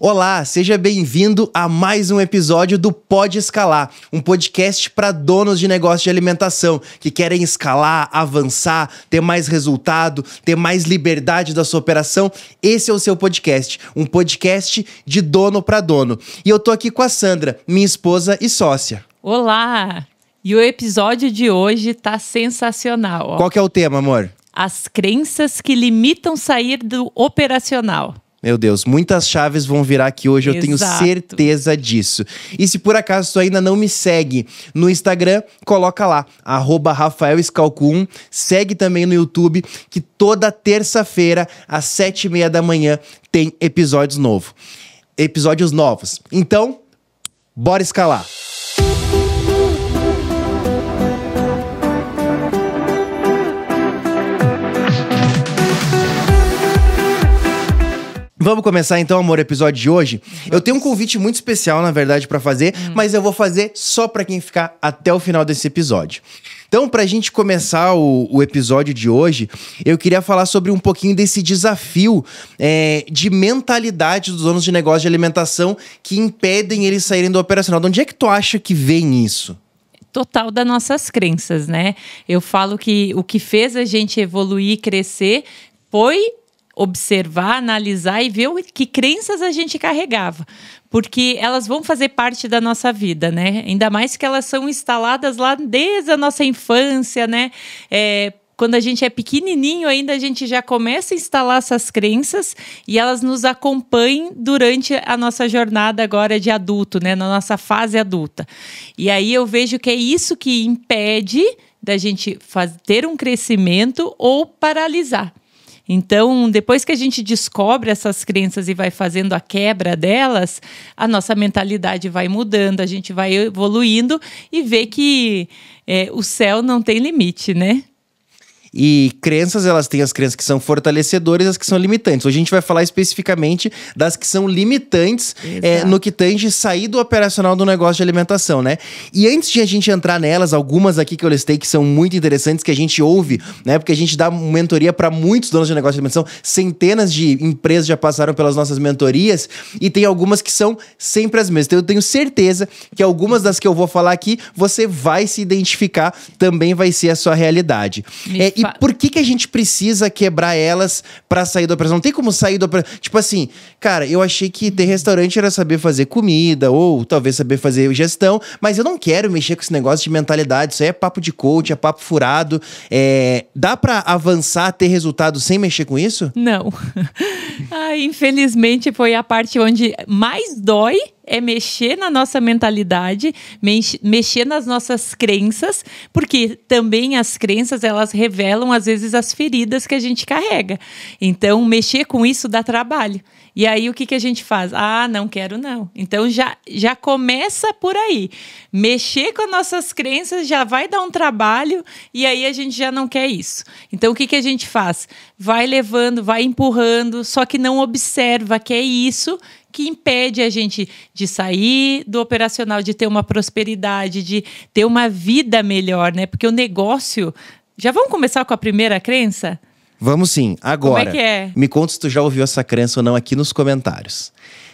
Olá, seja bem-vindo a mais um episódio do Pode Escalar, um podcast para donos de negócio de alimentação que querem escalar, avançar, ter mais resultado, ter mais liberdade da sua operação. Esse é o seu podcast, um podcast de dono para dono. E eu tô aqui com a Sandra, minha esposa e sócia. Olá! E o episódio de hoje tá sensacional. Ó. Qual que é o tema, amor? As crenças que limitam sair do operacional. Meu Deus, muitas chaves vão virar aqui hoje, eu tenho certeza disso. E se por acaso tu ainda não me segue no Instagram, coloca lá, @RafaelScalco1. Segue também no YouTube, que toda terça-feira, às 7h30 da manhã, tem episódios novos. Então, bora escalar! Vamos começar então, amor, o episódio de hoje? Eu tenho um convite muito especial, na verdade, pra fazer, mas eu vou fazer só pra quem ficar até o final desse episódio. Então, pra gente começar o episódio de hoje, eu queria falar sobre um pouquinho desse desafio de mentalidade dos donos de negócio de alimentação que impedem eles saírem do operacional. De onde é que tu acha que vem isso? Total das nossas crenças, né? Eu falo que o que fez a gente evoluir e crescer foi observar, analisar e ver que crenças a gente carregava. Porque elas vão fazer parte da nossa vida, né? Ainda mais que elas são instaladas lá desde a nossa infância, né? Quando a gente é pequenininho ainda, a gente já começa a instalar essas crenças e elas nos acompanham durante a nossa jornada agora de adulto, né? Na nossa fase adulta. E aí eu vejo que é isso que impede da gente ter um crescimento ou paralisar. Então, depois que a gente descobre essas crenças e vai fazendo a quebra delas, a nossa mentalidade vai mudando, a gente vai evoluindo e vê que o céu não tem limite, né? E crenças, elas têm as crenças que são fortalecedoras e as que são limitantes. Hoje a gente vai falar especificamente das que são limitantes no que tange sair do operacional do negócio de alimentação, né? E antes de a gente entrar nelas, algumas aqui que eu listei que são muito interessantes, que a gente ouve, né? Porque a gente dá mentoria para muitos donos de negócio de alimentação, centenas de empresas já passaram pelas nossas mentorias e tem algumas que são sempre as mesmas. Então eu tenho certeza que algumas das que eu vou falar aqui, você vai se identificar, também vai ser a sua realidade. E por que a gente precisa quebrar elas pra sair da operação? Não tem como sair da operação. Tipo assim, cara, eu achei que ter restaurante era saber fazer comida, ou talvez saber fazer gestão, mas eu não quero mexer com esse negócio de mentalidade. Isso aí é papo de coach, é papo furado. Dá pra avançar, ter resultado sem mexer com isso? Não. Infelizmente foi a parte onde mais dói. É mexer na nossa mentalidade, mexer nas nossas crenças, porque também as crenças, elas revelam, às vezes, as feridas que a gente carrega. Então, mexer com isso dá trabalho. E aí, o que a gente faz? Não quero não. Então, já começa por aí. Mexer com as nossas crenças já vai dar um trabalho e aí a gente já não quer isso. Então, o que a gente faz? Vai levando, vai empurrando, só que não observa que é isso que impede a gente de sair do operacional, de ter uma prosperidade, de ter uma vida melhor, né? Porque o negócio... Já vamos começar com a primeira crença? Vamos sim. Agora, como é que é? Me conta se tu já ouviu essa crença ou não aqui nos comentários.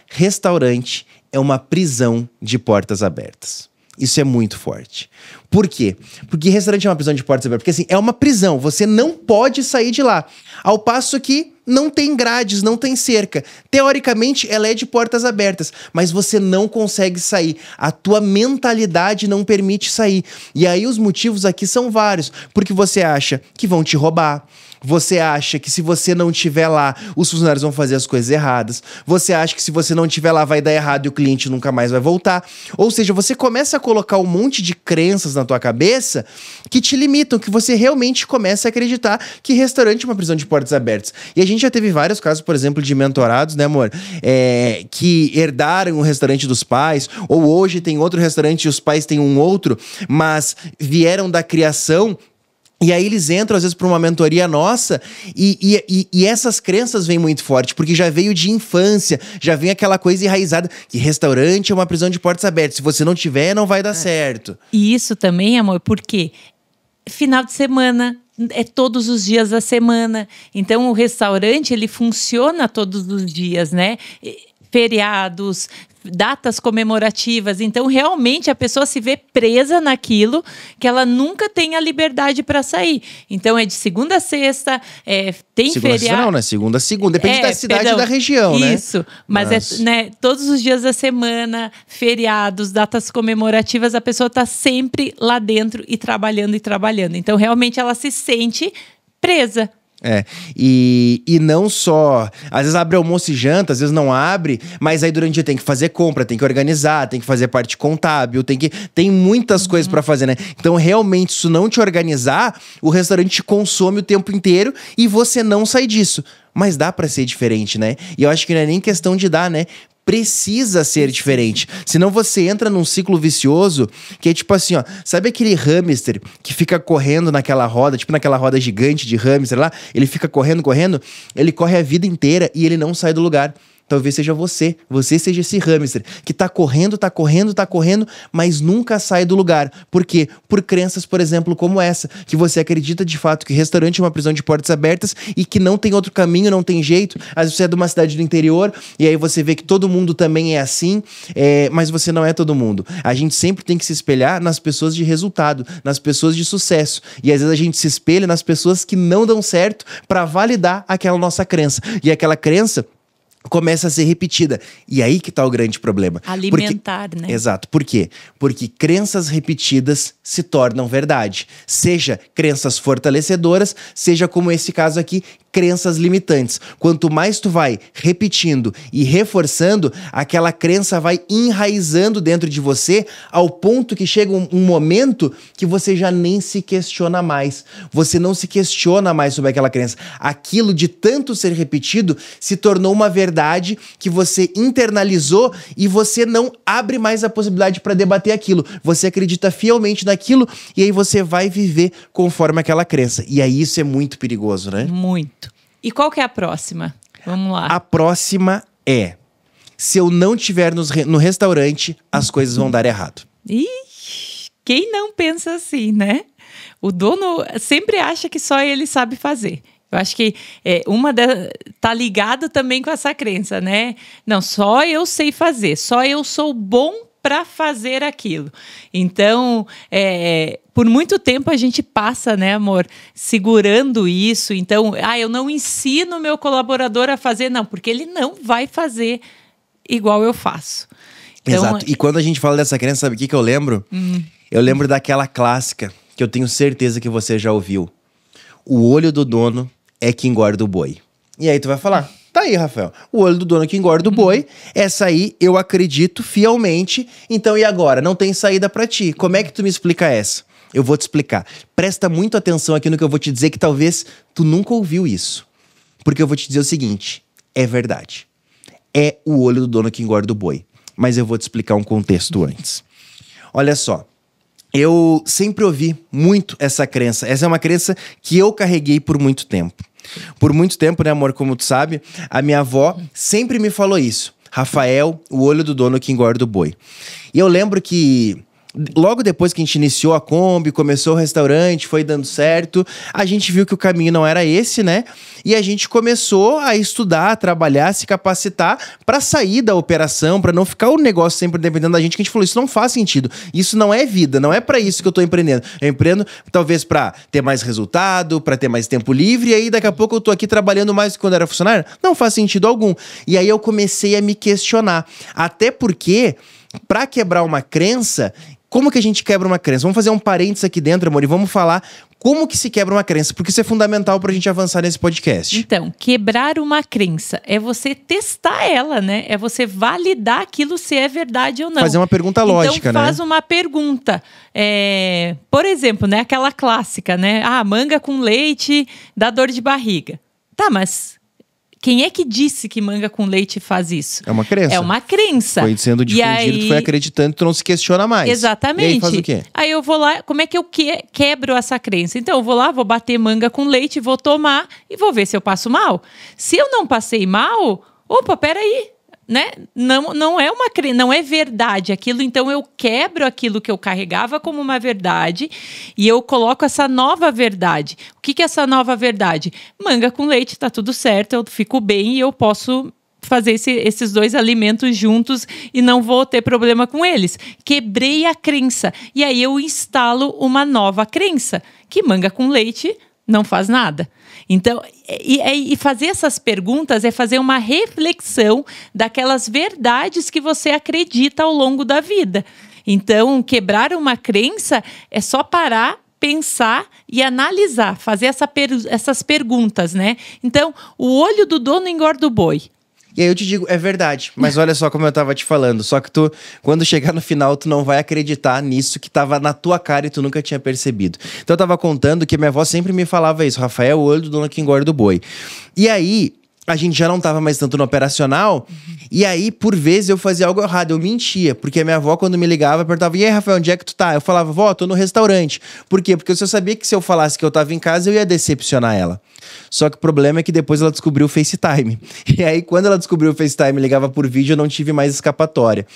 Restaurante é uma prisão de portas abertas. Isso é muito forte. Por quê? Porque restaurante é uma prisão de portas abertas. Porque assim, é uma prisão. Você não pode sair de lá. Ao passo que não tem grades, não tem cerca. Teoricamente, ela é de portas abertas. Mas você não consegue sair. A tua mentalidade não permite sair. E aí os motivos aqui são vários. Porque você acha que vão te roubar. Você acha que se você não estiver lá, os funcionários vão fazer as coisas erradas. Você acha que se você não estiver lá, vai dar errado e o cliente nunca mais vai voltar. Ou seja, você começa a colocar um monte de crenças na tua cabeça que te limitam, que você realmente começa a acreditar que restaurante é uma prisão de portas abertas. E a gente já teve vários casos, por exemplo, de mentorados, né, amor? Que herdaram o restaurante dos pais, ou hoje tem outro restaurante e os pais têm um outro, mas vieram da criação. E aí eles entram, às vezes, para uma mentoria nossa e essas crenças vêm muito forte, porque já veio de infância, já vem aquela coisa enraizada que restaurante é uma prisão de portas abertas. Se você não tiver, não vai dar certo. E isso também, amor, porque final de semana é todos os dias da semana. Então, o restaurante, ele funciona todos os dias, né? feriados, datas comemorativas. Então, realmente, a pessoa se vê presa naquilo que ela nunca tem a liberdade para sair. Então, é de segunda a sexta, tem segunda feriado... Não, né? Segunda a segunda. Depende da cidade e da região, né? Isso. Mas né, todos os dias da semana, feriados, datas comemorativas, a pessoa está sempre lá dentro e trabalhando e trabalhando. Então, realmente, ela se sente presa. E não só... Às vezes abre almoço e janta, às vezes não abre, mas aí durante o dia tem que fazer compra, tem que organizar, tem que fazer parte contábil, tem muitas coisas pra fazer, né? Então, realmente, se não te organizar, o restaurante te consome o tempo inteiro e você não sai disso. Mas dá pra ser diferente, né? E eu acho que não é nem questão de dar, né? Precisa ser diferente. Senão você entra num ciclo vicioso que é tipo assim, ó. Sabe aquele hamster que fica correndo naquela roda, tipo naquela roda gigante de hamster lá? Ele fica correndo, ele corre a vida inteira e ele não sai do lugar. Talvez seja você seja esse hamster que tá correndo, mas nunca sai do lugar. Por quê? Por crenças, por exemplo, como essa, que você acredita de fato que restaurante é uma prisão de portas abertas e que não tem outro caminho, não tem jeito. Às vezes você é de uma cidade do interior e aí você vê que todo mundo também é assim, mas você não é todo mundo. A gente sempre tem que se espelhar nas pessoas de resultado, nas pessoas de sucesso. E às vezes a gente se espelha nas pessoas que não dão certo para validar aquela nossa crença. E aquela crença começa a ser repetida. E aí que tá o grande problema. Alimentar, né? Exato. Por quê? Porque crenças repetidas se tornam verdade. Seja crenças fortalecedoras, seja como esse caso aqui, crenças limitantes. Quanto mais tu vai repetindo e reforçando, aquela crença vai enraizando dentro de você ao ponto que chega um momento que você já nem se questiona mais. Você não se questiona mais sobre aquela crença. Aquilo de tanto ser repetido se tornou uma verdade que você internalizou e você não abre mais a possibilidade para debater aquilo. Você acredita fielmente naquilo e aí você vai viver conforme aquela crença. E aí isso é muito perigoso, né? Muito. E qual que é a próxima? Vamos lá. A próxima é: se eu não estiver no restaurante, as coisas vão dar errado. Ih, quem não pensa assim, né? O dono sempre acha que só ele sabe fazer. Eu acho que tá ligado também com essa crença, né? Não, só eu sei fazer, só eu sou bom para fazer aquilo. Então, por muito tempo a gente passa, né, amor, segurando isso. Então, eu não ensino meu colaborador a fazer, não, porque ele não vai fazer igual eu faço. Então, exato. E quando a gente fala dessa crença, sabe o que eu lembro? Eu lembro daquela clássica que eu tenho certeza que você já ouviu. O olho do dono é que engorda o boi. E aí tu vai falar: tá aí, Rafael, o olho do dono que engorda o boi, essa aí eu acredito fielmente, então e agora? Não tem saída pra ti. Como é que tu me explica essa? Eu vou te explicar. Presta muito atenção aqui no que eu vou te dizer, que talvez tu nunca ouviu isso. Porque eu vou te dizer o seguinte: é verdade. É o olho do dono que engorda o boi. Mas eu vou te explicar um contexto antes. Olha só. Eu sempre ouvi muito essa crença. Essa é uma crença que eu carreguei por muito tempo. Por muito tempo, né, amor? Como tu sabe, a minha avó sempre me falou isso. Rafael, o olho do dono que engorda o boi. E eu lembro que logo depois que a gente iniciou a Kombi, começou o restaurante, foi dando certo, a gente viu que o caminho não era esse, né? E a gente começou a estudar, a trabalhar, se capacitar para sair da operação, para não ficar o negócio sempre dependendo da gente, que a gente falou: isso não faz sentido, isso não é vida, não é para isso que eu tô empreendendo. Eu empreendo talvez para ter mais resultado, para ter mais tempo livre, e aí daqui a pouco eu tô aqui trabalhando mais do que quando era funcionário. Não faz sentido algum. E aí eu comecei a me questionar, até porque para quebrar uma crença, como que a gente quebra uma crença? Vamos fazer um parênteses aqui dentro, amor, e vamos falar como que se quebra uma crença, porque isso é fundamental pra gente avançar nesse podcast. Então, quebrar uma crença é você testar ela, né? É você validar aquilo se é verdade ou não. Fazer uma pergunta lógica, então, né? faz uma pergunta. Por exemplo, né? Aquela clássica, né? Manga com leite dá dor de barriga. Tá, mas quem é que disse que manga com leite faz isso? É uma crença. É uma crença. Foi sendo difundido, tu foi acreditando, tu não se questiona mais. Exatamente. E aí faz o quê? Aí eu vou lá, como é que eu quebro essa crença? Então eu vou lá, vou bater manga com leite, vou tomar e vou ver se eu passo mal. Se eu não passei mal, opa, peraí, né? Não é não é verdade aquilo, então eu quebro aquilo que eu carregava como uma verdade e eu coloco essa nova verdade. O que é essa nova verdade? Manga com leite, tá tudo certo, eu fico bem e eu posso fazer esses dois alimentos juntos e não vou ter problema com eles. Quebrei a crença. E aí eu instalo uma nova crença, que manga com leite não faz nada. Então, e fazer essas perguntas é fazer uma reflexão daquelas verdades que você acredita ao longo da vida. Então, quebrar uma crença é só parar, pensar e analisar, fazer essas perguntas, né? Então, o olho do dono engorda o boi. E aí eu te digo, é verdade, mas olha só como eu tava te falando, só que tu, quando chegar no final, tu não vai acreditar nisso que tava na tua cara e tu nunca tinha percebido. Então eu tava contando que minha avó sempre me falava isso, Rafael, o olho do dono que engorda o boi. E aí, a gente já não tava mais tanto no operacional, e aí, por vezes, eu fazia algo errado, eu mentia, porque a minha avó, quando me ligava, perguntava, e aí, Rafael, onde é que tu tá? Eu falava, vó, tô no restaurante. Por quê? Porque eu só sabia que se eu falasse que eu tava em casa, eu ia decepcionar ela. Só que o problema é que depois ela descobriu o FaceTime. E aí, quando ela descobriu o FaceTime e ligava por vídeo, eu não tive mais escapatória.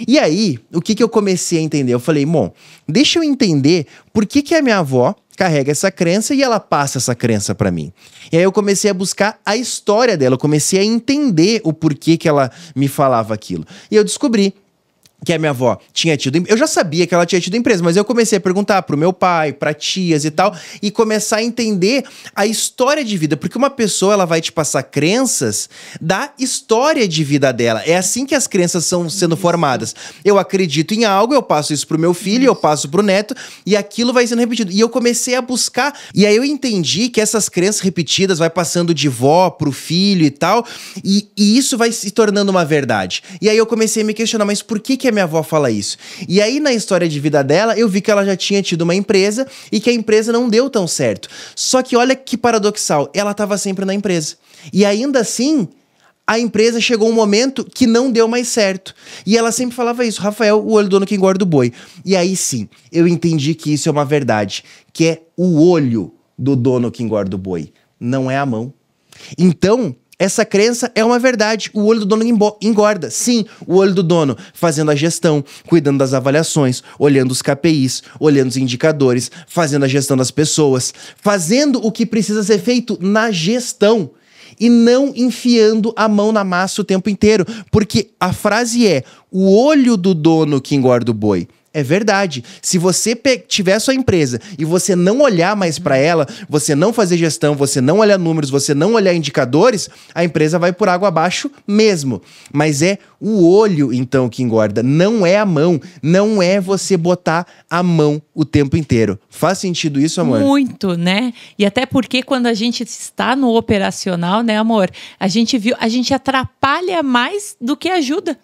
E aí, o que eu comecei a entender? Eu falei, bom, deixa eu entender por que a minha avó carrega essa crença e ela passa essa crença pra mim. E aí eu comecei a buscar a história dela, eu comecei a entender o porquê que ela me falava aquilo. E eu descobri que a minha avó tinha tido... Eu já sabia que ela tinha tido empresa, mas eu comecei a perguntar pro meu pai, pra tias e tal, e começar a entender a história de vida. Porque uma pessoa, ela vai te passar crenças da história de vida dela. É assim que as crenças são sendo formadas. Eu acredito em algo, eu passo isso pro meu filho, eu passo pro neto, e aquilo vai sendo repetido. E eu comecei a buscar, e aí eu entendi que essas crenças repetidas vai passando de vó pro filho e tal, e isso vai se tornando uma verdade. E aí eu comecei a me questionar, mas por que a minha avó fala isso? E aí, na história de vida dela, eu vi que ela já tinha tido uma empresa e que a empresa não deu tão certo. Só que olha que paradoxal, ela estava sempre na empresa. E ainda assim, a empresa chegou um momento que não deu mais certo. E ela sempre falava isso, Rafael, o olho do dono que engorda o boi. E aí sim, eu entendi que isso é uma verdade, que é o olho do dono que engorda o boi, não é a mão. Então, essa crença é uma verdade. O olho do dono engorda. Sim, o olho do dono fazendo a gestão, cuidando das avaliações, olhando os KPIs, olhando os indicadores, fazendo a gestão das pessoas, fazendo o que precisa ser feito na gestão e não enfiando a mão na massa o tempo inteiro. Porque a frase é, o olho do dono que engorda o boi. É verdade. Se você tiver a sua empresa e você não olhar mais para ela, você não fazer gestão, você não olhar números, você não olhar indicadores, a empresa vai por água abaixo mesmo. Mas é o olho, então, que engorda. Não é a mão. Não é você botar a mão o tempo inteiro. Faz sentido isso, amor? Muito, né? E até porque quando a gente está no operacional, né, amor? A gente atrapalha mais do que ajuda.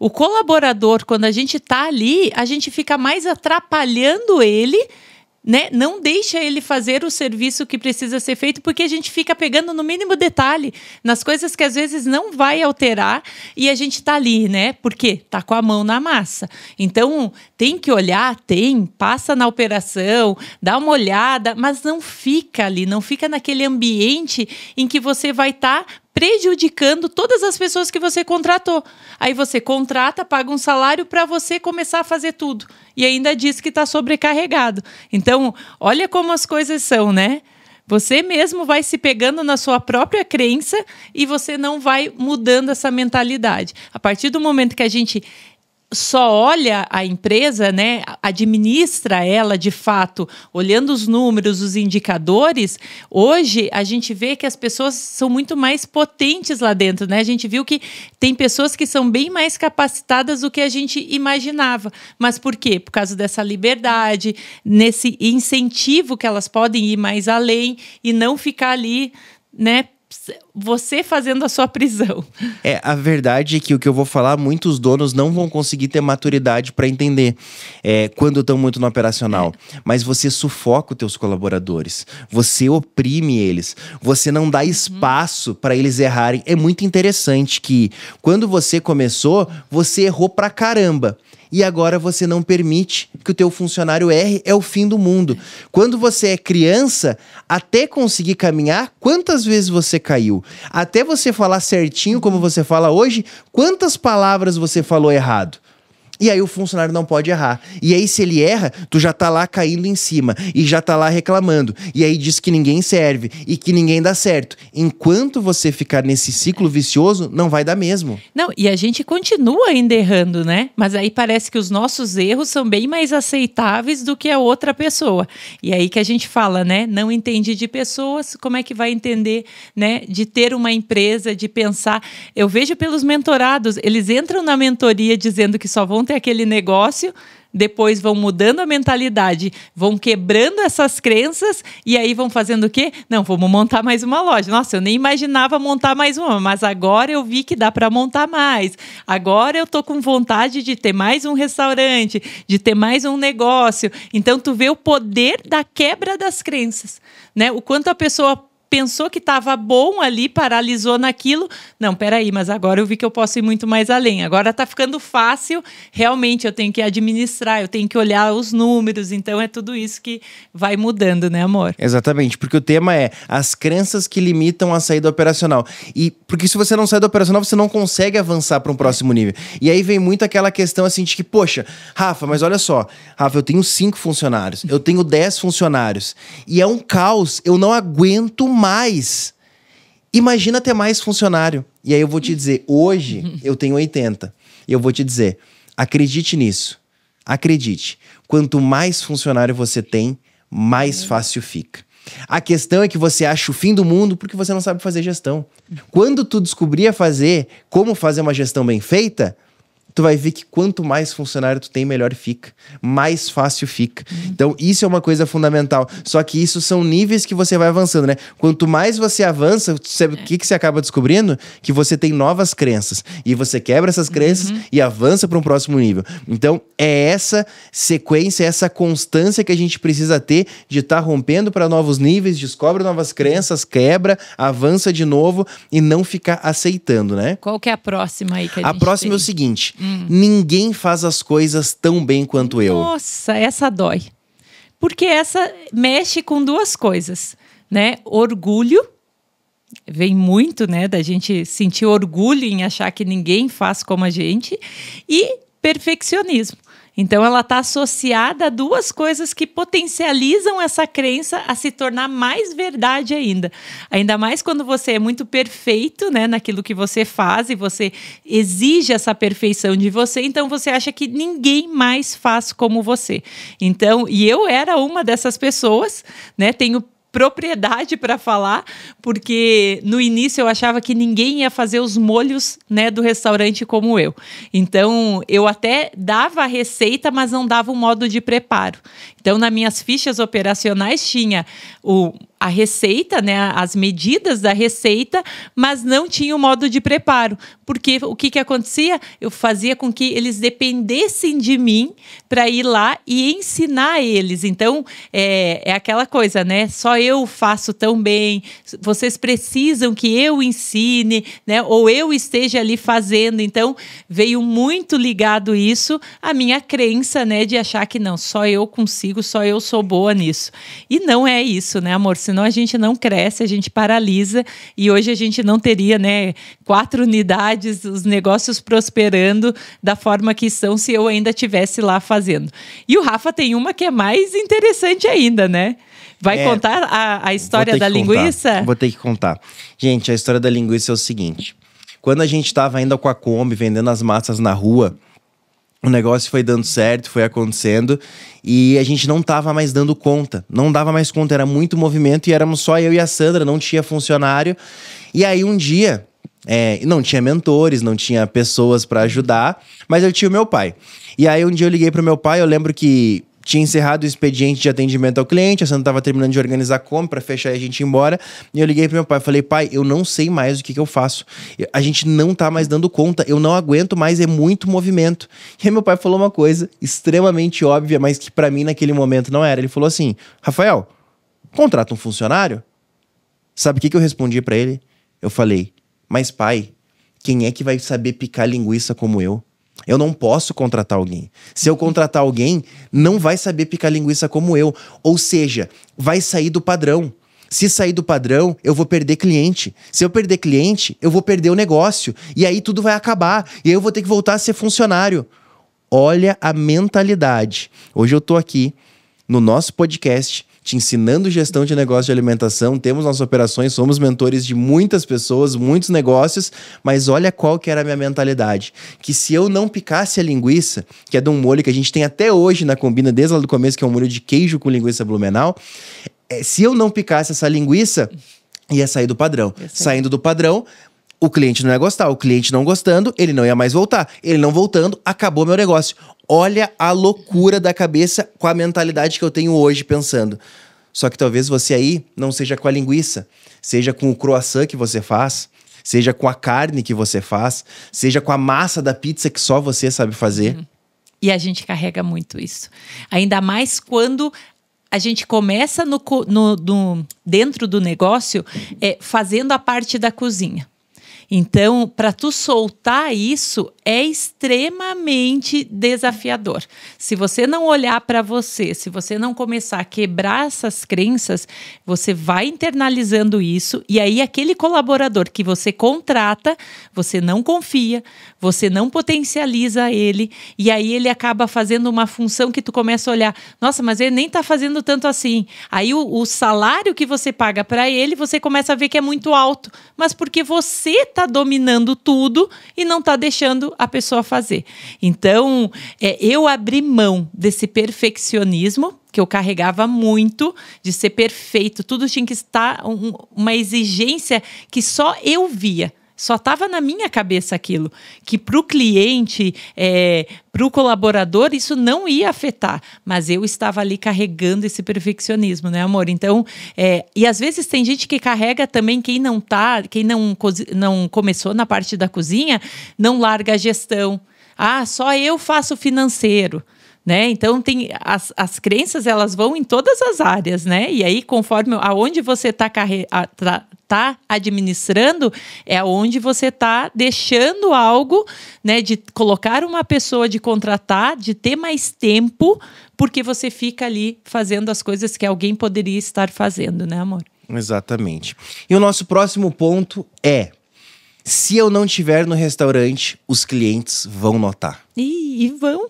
O colaborador, quando a gente está ali, a gente fica mais atrapalhando ele, né? Não deixa ele fazer o serviço que precisa ser feito, porque a gente fica pegando no mínimo detalhe, nas coisas que às vezes não vai alterar, e a gente está ali, né? Porque tá com a mão na massa. Então, tem que olhar, passa na operação, dá uma olhada, mas não fica ali, não fica naquele ambiente em que você vai estar prejudicando todas as pessoas que você contratou. Aí você contrata, paga um salário para você começar a fazer tudo. E ainda diz que está sobrecarregado. Então, olha como as coisas são, né? Você mesmo vai se pegando na sua própria crença e você não vai mudando essa mentalidade. A partir do momento que a gente só olha a empresa, né, administra ela de fato, olhando os números, os indicadores, hoje a gente vê que as pessoas são muito mais potentes lá dentro, né? A gente viu que tem pessoas que são bem mais capacitadas do que a gente imaginava. Mas por quê? Por causa dessa liberdade, nesse incentivo que elas podem ir mais além e não ficar ali, né, você fazendo a sua prisão. A verdade é que o que eu vou falar, muitos donos não vão conseguir ter maturidade para entender quando estão muito no operacional. Mas você sufoca os teus colaboradores, você oprime eles, você não dá espaço para eles errarem. É muito interessante que quando você começou, você errou pra caramba. E agora você não permite que o teu funcionário erre, é o fim do mundo. Quando você é criança, até conseguir caminhar, quantas vezes você caiu? Até você falar certinho como você fala hoje, quantas palavras você falou errado? E aí o funcionário não pode errar. E aí se ele erra, tu já tá lá caindo em cima. E já tá lá reclamando. E aí diz que ninguém serve. E que ninguém dá certo. Enquanto você ficar nesse ciclo vicioso, não vai dar mesmo. Não, e a gente continua ainda errando, né? Mas aí parece que os nossos erros são bem mais aceitáveis do que a outra pessoa. E aí que a gente fala, né? Não entende de pessoas, como é que vai entender, né? De ter uma empresa, de pensar. Eu vejo pelos mentorados, eles entram na mentoria dizendo que só vão ter aquele negócio, depois vão mudando a mentalidade, vão quebrando essas crenças e aí vão fazendo o quê? Não, vamos montar mais uma loja. Nossa, eu nem imaginava montar mais uma, mas agora eu vi que dá para montar mais. Agora eu tô com vontade de ter mais um restaurante, de ter mais um negócio. Então tu vê o poder da quebra das crenças, né? O quanto a pessoa pensou que estava bom ali, paralisou naquilo. Não, peraí, mas agora eu vi que eu posso ir muito mais além. Agora está ficando fácil, realmente eu tenho que administrar, eu tenho que olhar os números. Então é tudo isso que vai mudando, né, amor? Exatamente, porque o tema é as crenças que limitam a saída operacional. E porque se você não sai do operacional, você não consegue avançar para um próximo nível. E aí vem muito aquela questão assim de que, poxa, Rafa, mas olha só, Rafa, eu tenho 5 funcionários, eu tenho 10 funcionários. E é um caos, eu não aguento mais. Imagina ter mais funcionário. E aí eu vou te dizer, hoje eu tenho 80. E eu vou te dizer, acredite nisso. Acredite. Quanto mais funcionário você tem, mais fácil fica. A questão é que você acha o fim do mundo porque você não sabe fazer gestão. Quando tu descobrir a fazer, como fazer uma gestão bem feita, tu vai ver que quanto mais funcionário tu tem, melhor fica. Mais fácil fica. Então, isso é uma coisa fundamental. Só que isso são níveis que você vai avançando, né? Quanto mais você avança, sabe o que você acaba descobrindo? Que você tem novas crenças. E você quebra essas crenças e avança para um próximo nível. Então, é essa sequência, essa constância que a gente precisa ter de estar rompendo para novos níveis, descobre novas crenças, quebra, avança de novo e não ficar aceitando, né? Qual que é a próxima aí que a gente próxima tem? É o seguinte: ninguém faz as coisas tão bem quanto eu. Nossa, essa dói. Porque essa mexe com duas coisas, né? Orgulho, vem muito, né, da gente sentir orgulho em achar que ninguém faz como a gente, e perfeccionismo. Então, ela está associada a duas coisas que potencializam essa crença a se tornar mais verdade ainda. Ainda mais quando você é muito perfeito, né, naquilo que você faz e você exige essa perfeição de você, então você acha que ninguém mais faz como você. Então, e eu era uma dessas pessoas, né, tenho propriedade para falar, porque no início eu achava que ninguém ia fazer os molhos, né, do restaurante como eu. Então, eu até dava a receita, mas não dava o modo de preparo. Então, nas minhas fichas operacionais tinha a receita, né, as medidas da receita, mas não tinha o modo de preparo. Porque o que acontecia? Eu fazia com que eles dependessem de mim para ir lá e ensinar eles. Então, é aquela coisa, né? Só eu faço tão bem, vocês precisam que eu ensine, né? Ou eu esteja ali fazendo. Então, veio muito ligado isso à minha crença, né? De achar que não, só eu consigo, só eu sou boa nisso. E não é isso, né, amor? Senão a gente não cresce, a gente paralisa. E hoje a gente não teria, né, 4 unidades, os negócios prosperando da forma que são se eu ainda estivesse lá fazendo. E o Rafa tem uma que é mais interessante ainda, né? Vai contar a história da linguiça? Vou ter que contar. Gente, a história da linguiça é o seguinte. Quando a gente estava ainda com a Kombi, vendendo as massas na rua, o negócio foi dando certo, foi acontecendo e a gente não tava mais dando conta. Não dava mais conta, era muito movimento e éramos só eu e a Sandra, não tinha funcionário. E aí um dia, não tinha mentores, não tinha pessoas para ajudar, mas eu tinha o meu pai. E aí um dia eu liguei pro meu pai, eu lembro que tinha encerrado o expediente de atendimento ao cliente, a Sandra estava terminando de organizar a compra para fechar e a gente ir embora. E eu liguei pro meu pai, falei, pai, eu não sei mais o que eu faço. A gente não tá mais dando conta, eu não aguento mais, é muito movimento. E aí meu pai falou uma coisa extremamente óbvia, mas que para mim naquele momento não era. Ele falou assim, Rafael, contrata um funcionário? Sabe o que eu respondi para ele? Eu falei, mas pai, quem é que vai saber picar linguiça como eu? Eu não posso contratar alguém. Se eu contratar alguém, não vai saber picar linguiça como eu. Ou seja, vai sair do padrão. Se sair do padrão, eu vou perder cliente. Se eu perder cliente, eu vou perder o negócio. E aí tudo vai acabar. E aí eu vou ter que voltar a ser funcionário. olha a mentalidade. Hoje eu tô aqui no nosso podcast te ensinando gestão de negócio de alimentação, temos nossas operações, somos mentores de muitas pessoas, muitos negócios, mas olha qual que era a minha mentalidade, que se eu não picasse a linguiça, que é de um molho que a gente tem até hoje na Combina, desde lá do começo, que é um molho de queijo com linguiça Blumenau, se eu não picasse essa linguiça, ia sair do padrão. Saindo do padrão, o cliente não ia gostar, o cliente não gostando, ele não ia mais voltar. Ele não voltando, acabou meu negócio. Olha a loucura da cabeça com a mentalidade que eu tenho hoje pensando. Só que talvez você aí não seja com a linguiça, seja com o croissant que você faz, seja com a carne que você faz, seja com a massa da pizza que só você sabe fazer. E a gente carrega muito isso. Ainda mais quando a gente começa dentro do negócio fazendo a parte da cozinha. Então, para tu soltar isso, é extremamente desafiador. Se você não olhar para você, se você não começar a quebrar essas crenças, você vai internalizando isso e aí aquele colaborador que você contrata, você não confia, você não potencializa ele e aí ele acaba fazendo uma função que tu começa a olhar, nossa, mas ele nem está fazendo tanto assim. Aí o salário que você paga para ele, você começa a ver que é muito alto, mas porque você está dominando tudo e não está deixando a pessoa fazer. Então, eu abri mão desse perfeccionismo que eu carregava muito, de ser perfeito, tudo tinha que estar uma exigência que só eu via. Só estava na minha cabeça aquilo, que para o cliente, para o colaborador, isso não ia afetar, mas eu estava ali carregando esse perfeccionismo, né, amor? Então, e às vezes tem gente que carrega também, quem não começou na parte da cozinha, não larga a gestão. Ah, só eu faço financeiro. Né? Então, as crenças, elas vão em todas as áreas, né? E aí, conforme aonde você está administrando, é onde você está deixando algo, né? De colocar uma pessoa, de contratar, de ter mais tempo, porque você fica ali fazendo as coisas que alguém poderia estar fazendo, né, amor? Exatamente. E o nosso próximo ponto é: se eu não estiver no restaurante, os clientes vão notar. E vão.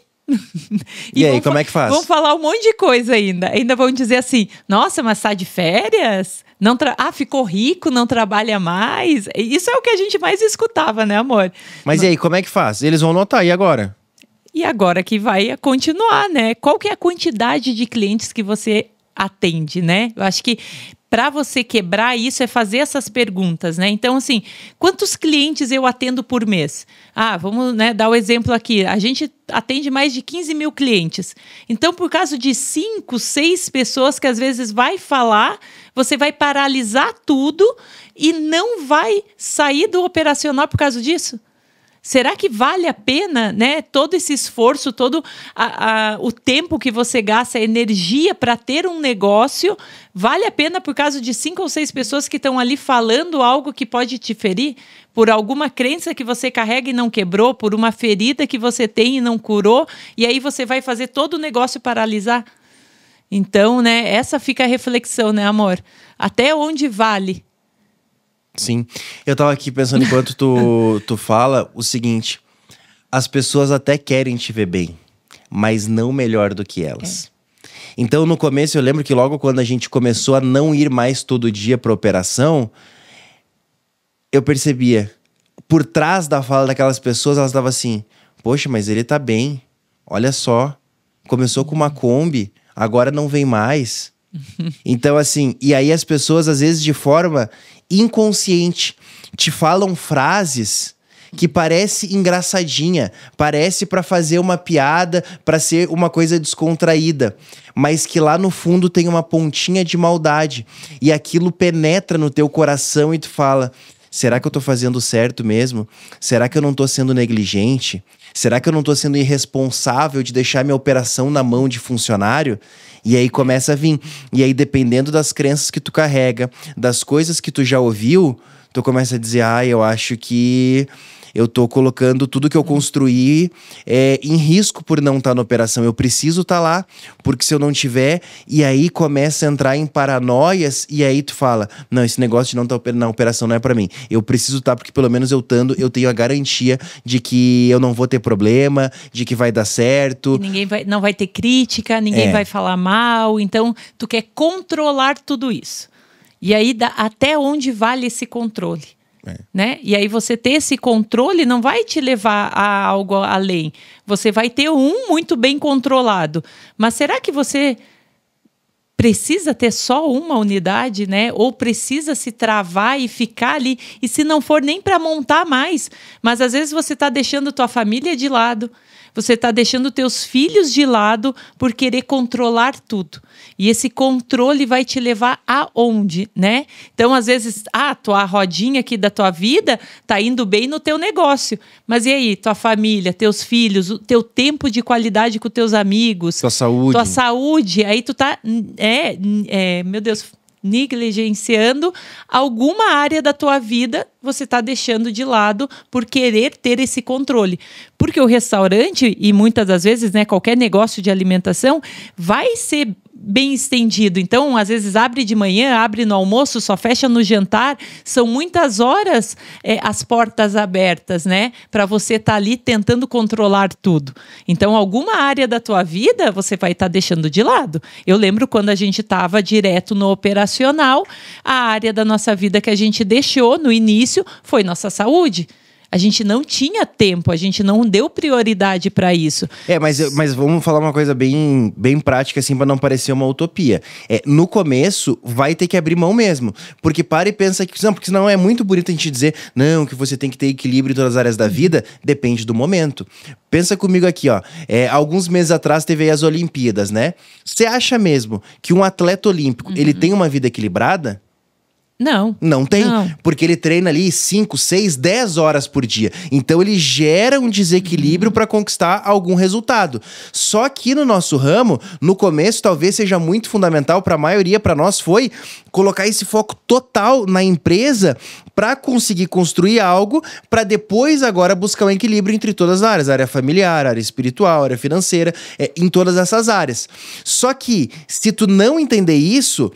E aí, como é que faz? Vão falar um monte de coisa ainda. Ainda vão dizer assim, nossa, mas tá de férias? Ficou rico, não trabalha mais? Isso é o que a gente mais escutava, né, amor? Mas e aí, como é que faz? Eles vão notar, e agora? E agora que vai continuar, né? Qual que é a quantidade de clientes que você atende, né? Eu acho que para você quebrar isso é fazer essas perguntas, né? Então, assim, quantos clientes eu atendo por mês? Vamos, né, dar o exemplo aqui. A gente atende mais de 15 mil clientes. Então, por causa de 5, 6 pessoas que às vezes vai falar, você vai paralisar tudo e não vai sair do operacional por causa disso? Será que vale a pena, né, todo esse esforço, todo o tempo que você gasta, a energia para ter um negócio, vale a pena por causa de 5 ou 6 pessoas que estão ali falando algo que pode te ferir? Por alguma crença que você carrega e não quebrou, por uma ferida que você tem e não curou, e aí você vai fazer todo o negócio paralisar? Então, né, essa fica a reflexão, né, amor? Até onde vale? Sim, eu tava aqui pensando enquanto tu fala o seguinte: as pessoas até querem te ver bem, mas não melhor do que elas. Então, no começo, eu lembro que logo quando a gente começou a não ir mais todo dia pra operação, eu percebia, por trás da fala daquelas pessoas, elas estavam assim, poxa, mas ele tá bem, olha só, começou com uma Kombi, agora não vem mais. Então, assim, e aí as pessoas, às vezes, de forma inconsciente, te falam frases que parece engraçadinha, parece pra fazer uma piada, pra ser uma coisa descontraída, mas que lá no fundo tem uma pontinha de maldade, e aquilo penetra no teu coração e tu fala, será que eu tô fazendo certo mesmo? Será que eu não tô sendo negligente? Será que eu não tô sendo irresponsável de deixar minha operação na mão de funcionário? E aí começa a vir. E aí, dependendo das crenças que tu carrega, das coisas que tu já ouviu, tu começa a dizer, eu acho que eu tô colocando tudo que eu construí em risco por não estar na operação. Eu preciso estar lá, porque se eu não tiver, e aí começa a entrar em paranoias, e aí tu fala, não, esse negócio de não estar na operação não é pra mim. Eu preciso estar, porque pelo menos eu tenho a garantia de que eu não vou ter problema, de que vai dar certo. Não vai ter crítica, ninguém vai falar mal. Então, tu quer controlar tudo isso. E aí, até onde vale esse controle? Né? E aí, você ter esse controle não vai te levar a algo além. Você vai ter muito bem controlado. Mas será que você precisa ter só uma unidade, né? Ou precisa se travar e ficar ali? E se não for nem para montar mais, mas às vezes você está deixando tua família de lado, você está deixando teus filhos de lado por querer controlar tudo. E esse controle vai te levar aonde, né? Então, às vezes, tua rodinha aqui da tua vida tá indo bem no teu negócio. Mas e aí, tua família, teus filhos, o teu tempo de qualidade com teus amigos. Tua saúde. Tua saúde. Aí tu tá, meu Deus, negligenciando alguma área da tua vida, você está deixando de lado por querer ter esse controle. Porque o restaurante, e muitas das vezes, né, qualquer negócio de alimentação, vai ser bem estendido. Então, às vezes, abre de manhã, abre no almoço, só fecha no jantar. São muitas horas as portas abertas, né? Para você estar ali tentando controlar tudo. Então, alguma área da tua vida, você vai estar deixando de lado. Eu lembro quando a gente estava direto no operacional, a área da nossa vida que a gente deixou no início foi nossa saúde. A gente não tinha tempo, a gente não deu prioridade para isso. Mas vamos falar uma coisa bem prática, assim, para não parecer uma utopia. No começo, vai ter que abrir mão mesmo. Porque para e pensa que... Não, porque senão é muito bonito a gente dizer, não, que você tem que ter equilíbrio em todas as áreas da vida. Depende do momento. Pensa comigo aqui, ó. Alguns meses atrás teve aí as Olimpíadas, né? Você acha mesmo que um atleta olímpico, ele tem uma vida equilibrada? Não tem, porque ele treina ali 5, 6, 10 horas por dia. Então ele gera um desequilíbrio para conquistar algum resultado. Só que no nosso ramo, no começo, talvez seja muito fundamental, para a maioria, para nós foi colocar esse foco total na empresa para conseguir construir algo, para depois agora buscar um equilíbrio entre todas as áreas, área familiar, área espiritual, área financeira, em todas essas áreas. Só que se tu não entender isso,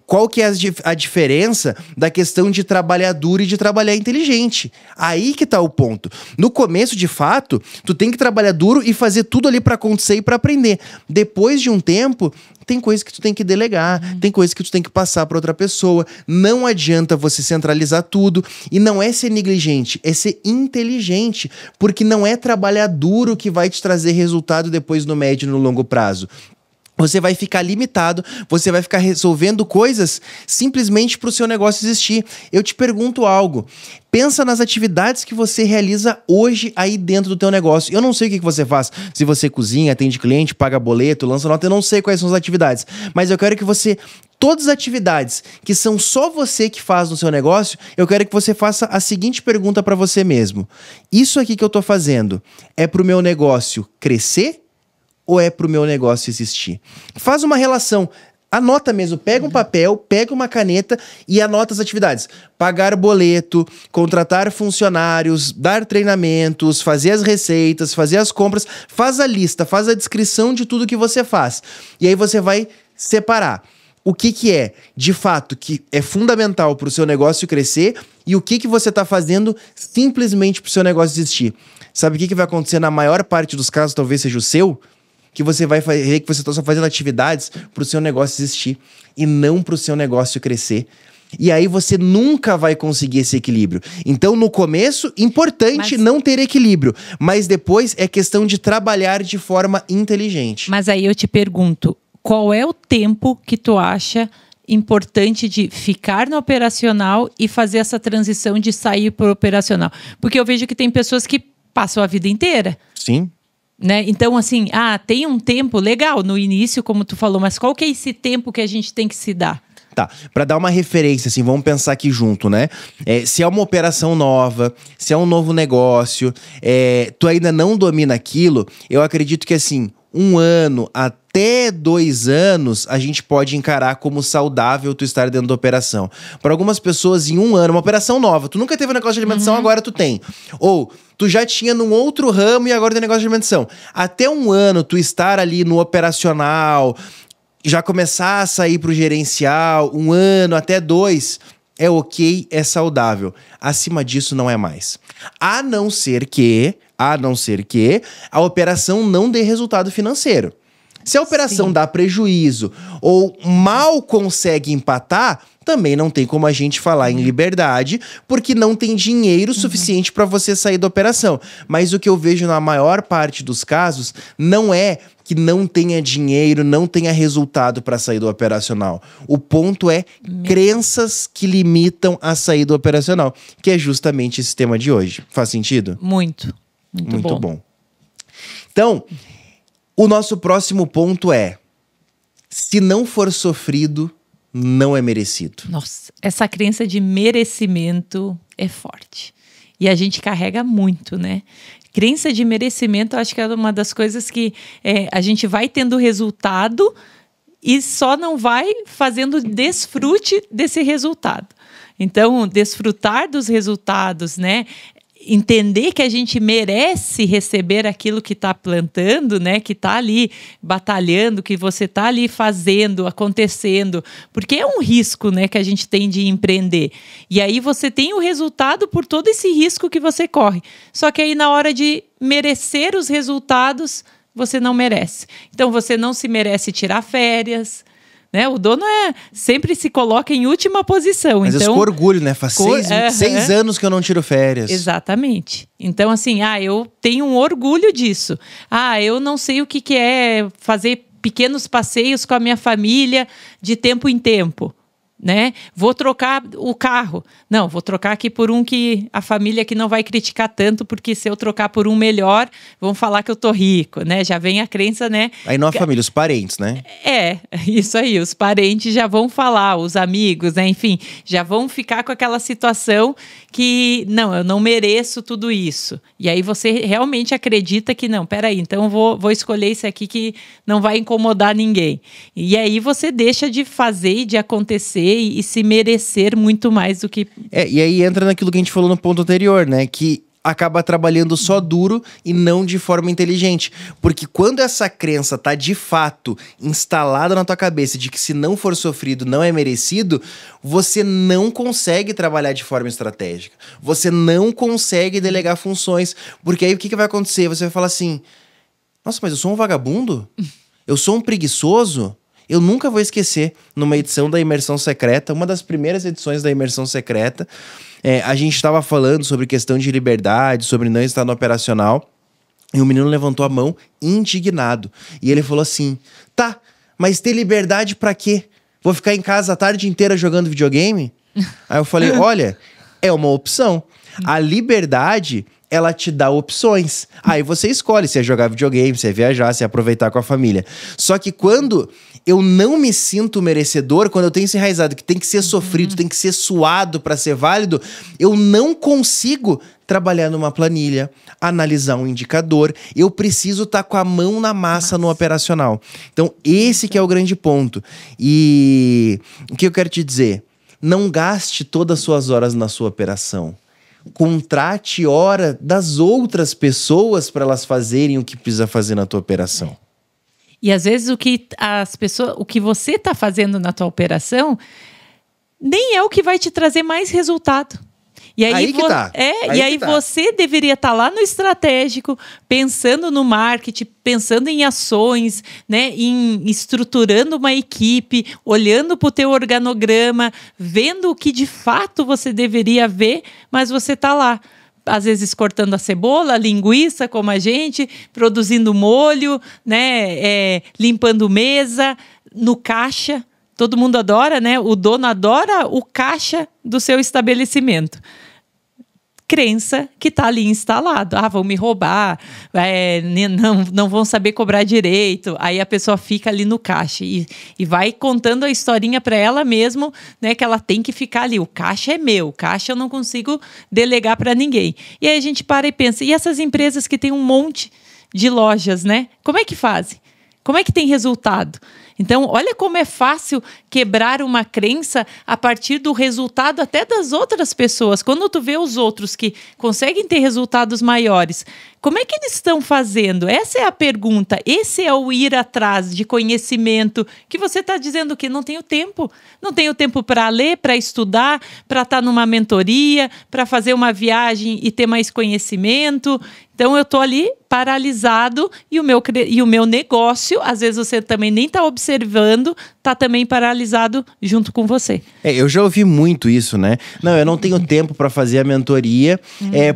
qual que é a diferença da questão de trabalhar duro e de trabalhar inteligente? Aí que tá o ponto. No começo, de fato, tu tem que trabalhar duro e fazer tudo ali para acontecer e para aprender. Depois de um tempo, tem coisas que tu tem que delegar, tem coisas que tu tem que passar para outra pessoa. Não adianta você centralizar tudo. E não é ser negligente, é ser inteligente. Porque não é trabalhar duro que vai te trazer resultado depois no médio e no longo prazo. Você vai ficar limitado, você vai ficar resolvendo coisas simplesmente para o seu negócio existir. Eu te pergunto algo. Pensa nas atividades que você realiza hoje aí dentro do teu negócio. Eu não sei o que você faz. Se você cozinha, atende cliente, paga boleto, lança nota, eu não sei quais são as atividades. Mas eu quero que você... Todas as atividades que são só você que faz no seu negócio, eu quero que você faça a seguinte pergunta para você mesmo. Isso aqui que eu tô fazendo é pro meu negócio crescer ou é pro meu negócio existir? Faz uma relação. Anota mesmo, pega um papel, pega uma caneta e anota as atividades. Pagar boleto, contratar funcionários, dar treinamentos, fazer as receitas, fazer as compras. Faz a lista, faz a descrição de tudo que você faz. E aí você vai separar o que é, de fato, que é fundamental para o seu negócio crescer e o que você está fazendo simplesmente para o seu negócio existir. Sabe o que vai acontecer na maior parte dos casos, talvez seja o seu? Que você vai ver que você está só fazendo atividades para o seu negócio existir e não para o seu negócio crescer. E aí você nunca vai conseguir esse equilíbrio. Então, no começo, importante não ter equilíbrio. Mas depois é questão de trabalhar de forma inteligente. Mas aí eu te pergunto, qual é o tempo que tu acha importante de ficar no operacional e fazer essa transição de sair para o operacional? Porque eu vejo que tem pessoas que passam a vida inteira. Sim. Né? Então, assim, tem um tempo legal no início, como tu falou, mas qual que é esse tempo que a gente tem que se dar? Tá, para dar uma referência, assim, vamos pensar aqui junto, né? Se é uma operação nova, se é um novo negócio, tu ainda não domina aquilo, eu acredito que, assim, 1 ano a até 2 anos, a gente pode encarar como saudável tu estar dentro da operação. Para algumas pessoas, em 1 ano, uma operação nova, tu nunca teve um negócio de alimentação, agora tu tem. Ou tu já tinha num outro ramo e agora tem negócio de alimentação. Até 1 ano, tu estar ali no operacional, já começar a sair pro gerencial, 1 ano, até 2, é ok, é saudável. Acima disso, não é mais. A não ser que a operação não dê resultado financeiro. Se a operação dá prejuízo ou mal consegue empatar, também não tem como a gente falar em liberdade, porque não tem dinheiro suficiente para você sair da operação. Mas o que eu vejo na maior parte dos casos não é que não tenha dinheiro, não tenha resultado para sair do operacional. O ponto é crenças que limitam a saída do operacional, que é justamente esse tema de hoje. Faz sentido? Muito bom. Então, o nosso próximo ponto é: se não for sofrido, não é merecido. Nossa, essa crença de merecimento é forte. E a gente carrega muito, né? Crença de merecimento, eu acho que é uma das coisas que a gente vai tendo resultado e só não vai fazendo desfrute desse resultado. Então, desfrutar dos resultados, né? Entender que a gente merece receber aquilo que está plantando, né? Que está ali batalhando, que você está ali fazendo, acontecendo. Porque é um risco, né, que a gente tem de empreender. E aí você tem o resultado por todo esse risco que você corre. Só que aí na hora de merecer os resultados, você não merece. Então você não se merece tirar férias, né? O dono sempre se coloca em última posição. Mas então, isso com orgulho, né? Faz 6 anos que eu não tiro férias. Exatamente. Então, assim, eu tenho um orgulho disso. Eu não sei o que é fazer pequenos passeios com a minha família de tempo em tempo, né? Vou trocar o carro. Não, vou trocar aqui por um que a família que não vai criticar tanto, porque se eu trocar por um melhor, vão falar que eu tô rico, né? Já vem a crença, né? Aí não a família, os parentes, né? Isso aí, os parentes já vão falar, os amigos, né? Enfim, já vão ficar com aquela situação que, não, eu não mereço tudo isso. E aí você realmente acredita que, não, peraí, então eu vou escolher esse aqui que não vai incomodar ninguém. E aí você deixa de fazer e de acontecer e se merecer muito mais do que... E aí entra naquilo que a gente falou no ponto anterior, né? Que acaba trabalhando só duro e não de forma inteligente. Porque quando essa crença tá de fato instalada na tua cabeça de que se não for sofrido não é merecido, você não consegue trabalhar de forma estratégica. Você não consegue delegar funções. Porque aí o que vai acontecer? Você vai falar assim: nossa, mas eu sou um vagabundo? Eu sou um preguiçoso? Eu nunca vou esquecer, numa edição da Imersão Secreta, uma das primeiras edições da Imersão Secreta, a gente estava falando sobre questão de liberdade, sobre não estar no operacional, e o menino levantou a mão indignado. E ele falou assim: tá, mas ter liberdade pra quê? Vou ficar em casa a tarde inteira jogando videogame? Aí eu falei: olha, é uma opção. A liberdade, ela te dá opções. Aí você escolhe se é jogar videogame, se é viajar, se é aproveitar com a família. Só que quando eu não me sinto merecedor, quando eu tenho esse enraizado que tem que ser sofrido, tem que ser suado para ser válido, eu não consigo trabalhar numa planilha, analisar um indicador. Eu preciso estar com a mão na massa no operacional. Então esse que é o grande ponto. E o que eu quero te dizer? Não gaste todas as suas horas na sua operação. Contrate hora das outras pessoas para elas fazerem o que precisa fazer na tua operação. E às vezes o que você está fazendo na tua operação nem é o que vai te trazer mais resultado. E aí que tá. Você deveria estar lá no estratégico, pensando no marketing, pensando em ações, né, em estruturando uma equipe, olhando para o teu organograma, vendo o que de fato você deveria ver, mas você está lá. Às vezes cortando a cebola, a linguiça, como a gente, produzindo molho, né, limpando mesa, no caixa. Todo mundo adora, né? O dono adora o caixa do seu estabelecimento. Crença que está ali instalado. Vão me roubar, não vão saber cobrar direito. Aí a pessoa fica ali no caixa e vai contando a historinha para ela mesmo, né, que ela tem que ficar ali. O caixa é meu, o caixa eu não consigo delegar para ninguém. E aí a gente para e pensa, e essas empresas que têm um monte de lojas, né? Como é que fazem? Como é que tem resultado? Então, olha como é fácil quebrar uma crença a partir do resultado até das outras pessoas. Quando tu vê os outros que conseguem ter resultados maiores, como é que eles estão fazendo? Essa é a pergunta. Esse é o ir atrás de conhecimento que você está dizendo que não tenho tempo. Não tenho tempo para ler, para estudar, para estar numa mentoria, para fazer uma viagem e ter mais conhecimento. Então, eu estou ali paralisado e o meu negócio, às vezes você também nem está observando, está também paralisado junto com você. Eu já ouvi muito isso, né? Não, eu não tenho tempo para fazer a mentoria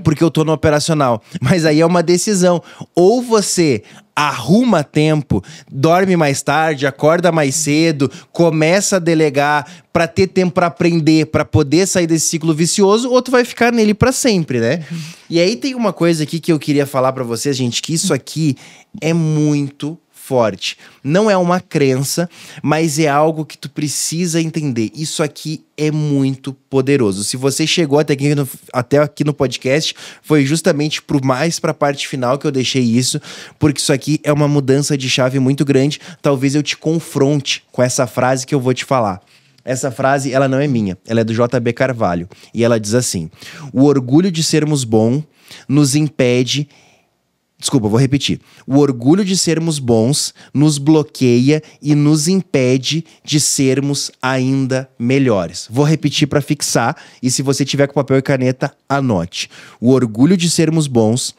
porque eu estou no operacional. Mas aí é uma decisão. Ou você arruma tempo, dorme mais tarde, acorda mais cedo, começa a delegar para ter tempo para aprender, para poder sair desse ciclo vicioso, ou tu vai ficar nele para sempre, né? E aí tem uma coisa aqui que eu queria falar para vocês, gente, que isso aqui é muito forte. Não é uma crença, mas é algo que tu precisa entender. Isso aqui é muito poderoso. Se você chegou até aqui no podcast, foi justamente mais para a parte final que eu deixei isso, porque isso aqui é uma mudança de chave muito grande. Talvez eu te confronte com essa frase que eu vou te falar. Essa frase, ela não é minha, ela é do J.B. Carvalho. E ela diz assim: o orgulho de sermos bons nos impede... Desculpa, vou repetir. O orgulho de sermos bons nos bloqueia e nos impede de sermos ainda melhores. Vou repetir para fixar, e se você tiver com papel e caneta, anote. O orgulho de sermos bons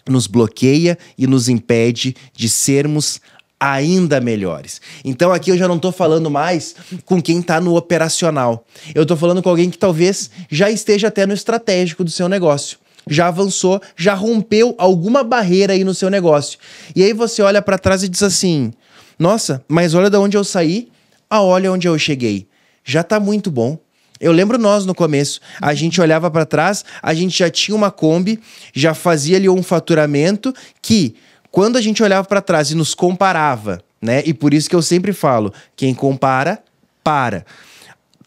nos bloqueia e nos impede de sermos ainda melhores. Então aqui eu já não tô falando mais com quem tá no operacional. Eu tô falando com alguém que talvez já esteja até no estratégico do seu negócio. Já avançou, já rompeu alguma barreira aí no seu negócio. E aí você olha para trás e diz assim: nossa, mas olha de onde eu saí, olha onde eu cheguei. Já tá muito bom. Eu lembro nós no começo, a gente olhava para trás, a gente já tinha uma Kombi, já fazia ali um faturamento que, quando a gente olhava para trás e nos comparava, né? E por isso que eu sempre falo, quem compara, para.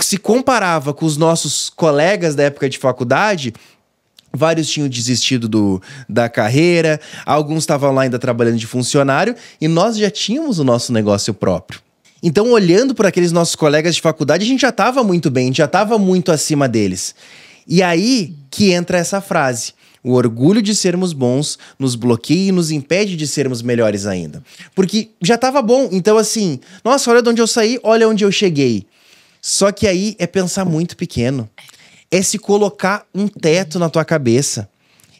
Se comparava com os nossos colegas da época de faculdade, vários tinham desistido da carreira, alguns estavam lá ainda trabalhando de funcionário, e nós já tínhamos o nosso negócio próprio. Então, olhando por aqueles nossos colegas de faculdade, a gente já estava muito bem, a gente já estava muito acima deles. E aí que entra essa frase: o orgulho de sermos bons nos bloqueia e nos impede de sermos melhores ainda. Porque já estava bom, então assim, nossa, olha de onde eu saí, olha onde eu cheguei. Só que aí é pensar muito pequeno. É se colocar um teto na tua cabeça.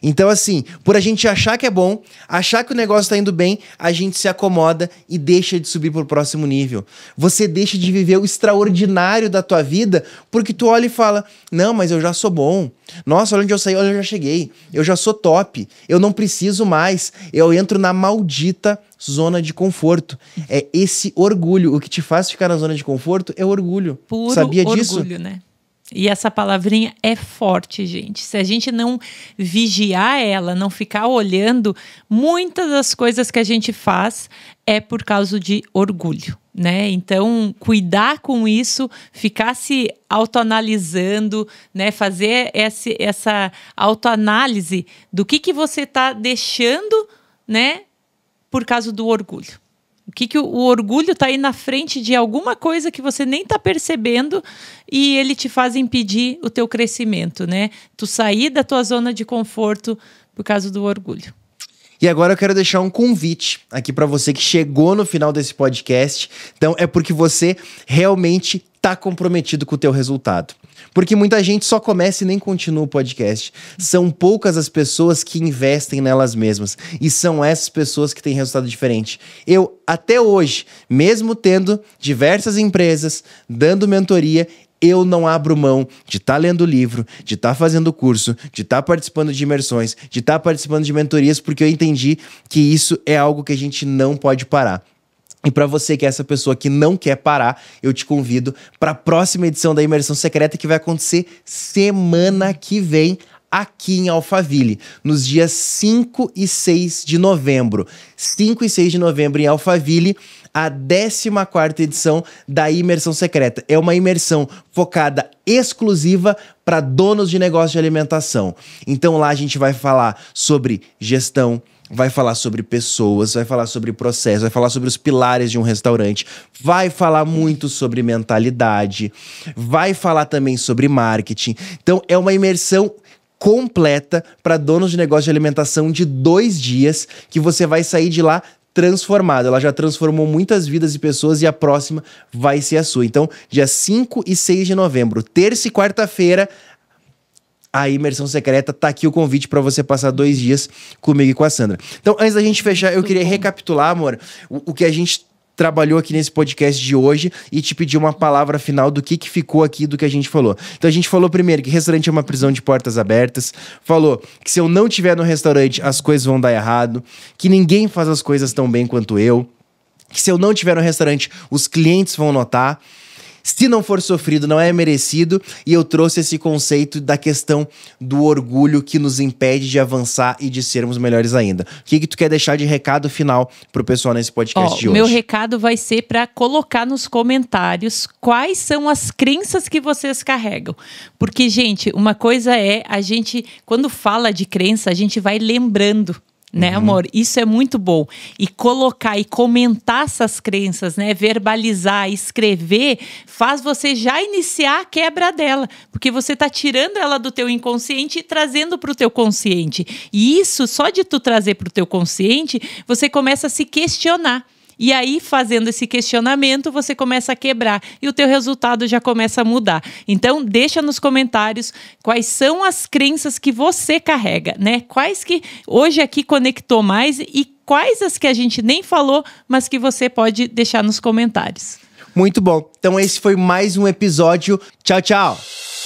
Então assim, por a gente achar que é bom, achar que o negócio tá indo bem, a gente se acomoda e deixa de subir pro próximo nível. Você deixa de viver o extraordinário da tua vida, porque tu olha e fala: não, mas eu já sou bom. Nossa, olha onde eu saí, olha onde eu já cheguei. Eu já sou top, eu não preciso mais. Eu entro na maldita zona de conforto. É esse orgulho. O que te faz ficar na zona de conforto é orgulho. Puro Sabia disso? Orgulho, né? E essa palavrinha é forte, gente. Se a gente não vigiar ela, não ficar olhando, muitas das coisas que a gente faz é por causa de orgulho, né? Então, cuidar com isso, ficar se autoanalisando, né? Fazer essa autoanálise do que você está deixando, né? Por causa do orgulho. O que o orgulho está aí na frente de alguma coisa que você nem está percebendo e ele te faz impedir o teu crescimento, né? Tu sair da tua zona de conforto por causa do orgulho. E agora eu quero deixar um convite aqui para você que chegou no final desse podcast. Então é porque você realmente está comprometido com o teu resultado. Porque muita gente só começa e nem continua o podcast. São poucas as pessoas que investem nelas mesmas. E são essas pessoas que têm resultado diferente. Eu, até hoje, mesmo tendo diversas empresas, dando mentoria, eu não abro mão de estar lendo livro, de estar fazendo curso, de estar participando de imersões, de estar participando de mentorias, porque eu entendi que isso é algo que a gente não pode parar. E para você que é essa pessoa que não quer parar, eu te convido para a próxima edição da Imersão Secreta, que vai acontecer semana que vem, aqui em Alphaville, nos dias 5 e 6 de novembro. 5 e 6 de novembro em Alphaville, a 14ª edição da Imersão Secreta. É uma imersão focada exclusiva para donos de negócio de alimentação. Então lá a gente vai falar sobre gestão, vai falar sobre pessoas, vai falar sobre processo, vai falar sobre os pilares de um restaurante, vai falar muito sobre mentalidade, vai falar também sobre marketing. Então é uma imersão completa para donos de negócio de alimentação de 2 dias, que você vai sair de lá transformado. Ela já transformou muitas vidas de pessoas e a próxima vai ser a sua. Então, dia 5 e 6 de novembro, terça e quarta-feira, a imersão secreta, tá aqui o convite para você passar 2 dias comigo e com a Sandra. Então, antes da gente fechar, eu queria recapitular, amor, o que a gente trabalhou aqui nesse podcast de hoje e te pedir uma palavra final do que ficou aqui do que a gente falou. Então a gente falou primeiro que restaurante é uma prisão de portas abertas, falou que se eu não estiver no restaurante as coisas vão dar errado, que ninguém faz as coisas tão bem quanto eu, que se eu não estiver no restaurante os clientes vão notar, se não for sofrido, não é merecido. E eu trouxe esse conceito da questão do orgulho que nos impede de avançar e de sermos melhores ainda. O que tu quer deixar de recado final pro pessoal nesse podcast de hoje? Meu recado vai ser para colocar nos comentários quais são as crenças que vocês carregam. Porque, gente, uma coisa é a gente, quando fala de crença, a gente vai lembrando. Né, amor? Isso é muito bom. E colocar e comentar essas crenças, né? Verbalizar, escrever, faz você já iniciar a quebra dela. Porque você está tirando ela do teu inconsciente e trazendo para o teu consciente. E isso, só de tu trazer para o teu consciente, você começa a se questionar. E aí, fazendo esse questionamento, você começa a quebrar e o teu resultado já começa a mudar. Então, deixa nos comentários quais são as crenças que você carrega, né? Quais que hoje aqui conectou mais e quais as que a gente nem falou, mas que você pode deixar nos comentários. Muito bom. Então, esse foi mais um episódio. Tchau, tchau!